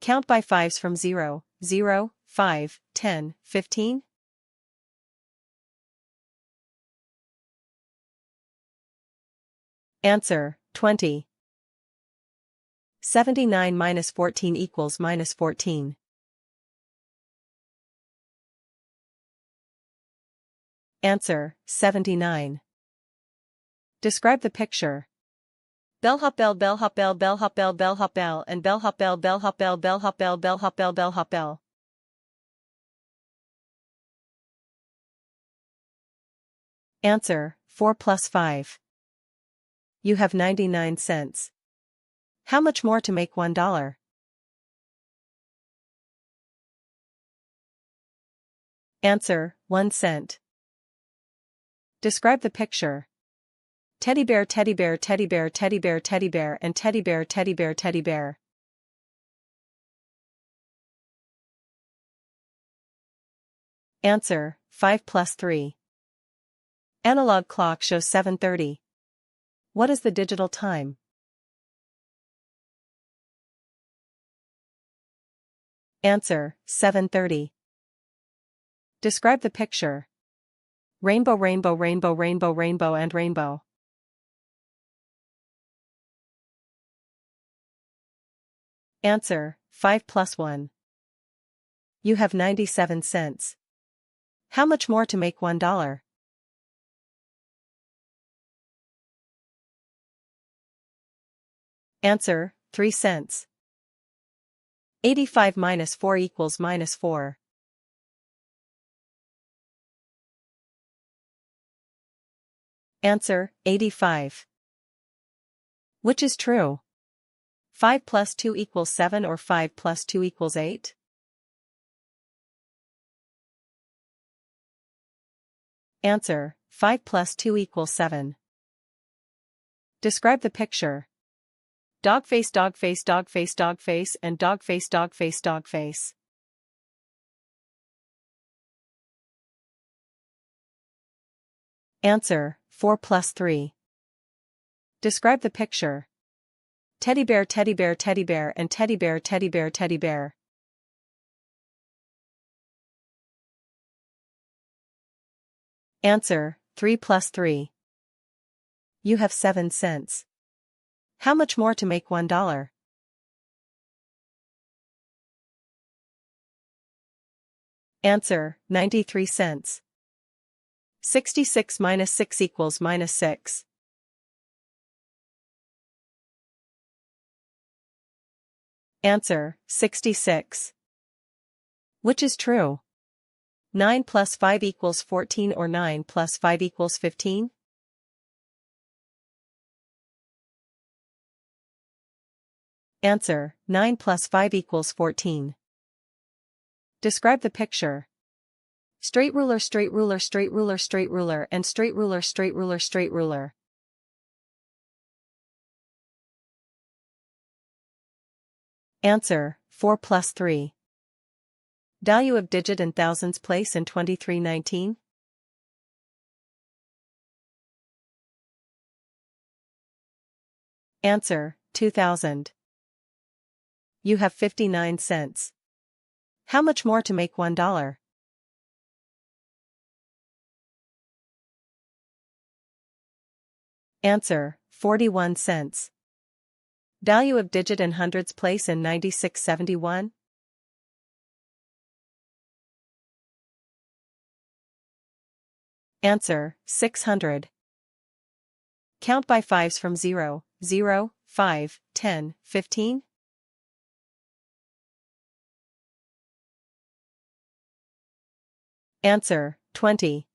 Count by fives from 0, 0, 5, 10, 15. Answer, 20. 79 minus 14 equals minus 14. Answer, 79. Describe the picture. Bellhop bell, bellhop bell, bellhop bell, bellhop bell, and bellhop bell, bellhop bell, bellhop bell, bellhop bell, bellhop bell. Answer, 4 plus 5. You have 99 cents. How much more to make $1? Answer, 1 cent. Describe the picture. Teddy bear, teddy bear, teddy bear, teddy bear, teddy bear, and teddy bear, teddy bear, teddy bear. Answer, 5 plus 3. Analog clock shows 7:30. What is the digital time? Answer, 7:30. Describe the picture. Rainbow, rainbow, rainbow, rainbow, rainbow, and rainbow. Answer, 5 plus 1. You have 97 cents. How much more to make $1? Answer, 3 cents. 85 minus 4 equals minus 4. Answer, 85. Which is true? 5 plus 2 equals 7 or 5 plus 2 equals 8? Answer, 5 plus 2 equals 7. Describe the picture. Dog face, dog face, dog face, dog face, and dog face, dog face, dog face. Answer, 4 plus 3. Describe the picture. Teddy bear, teddy bear, teddy bear, and teddy bear, teddy bear, teddy bear. Answer, 3 plus 3. You have 7 cents. How much more to make $1? Answer, 93 cents. 66 minus 6 equals minus 6. Answer, 66. Which is true? 9 plus 5 equals 14 or 9 plus 5 equals 15? Answer, 9 plus 5 equals 14. Describe the picture. Straight ruler, straight ruler, straight ruler, straight ruler, and straight ruler, straight ruler, straight ruler. Answer, 4 plus 3. Value of digit in thousands place in 2319? Answer, 2000. You have 59 cents. How much more to make $1? Answer, 41 cents. Value of digit in hundreds place in 9671? Answer, 600. Count by fives from 0, 0, 5, 10, 15? Answer, 20.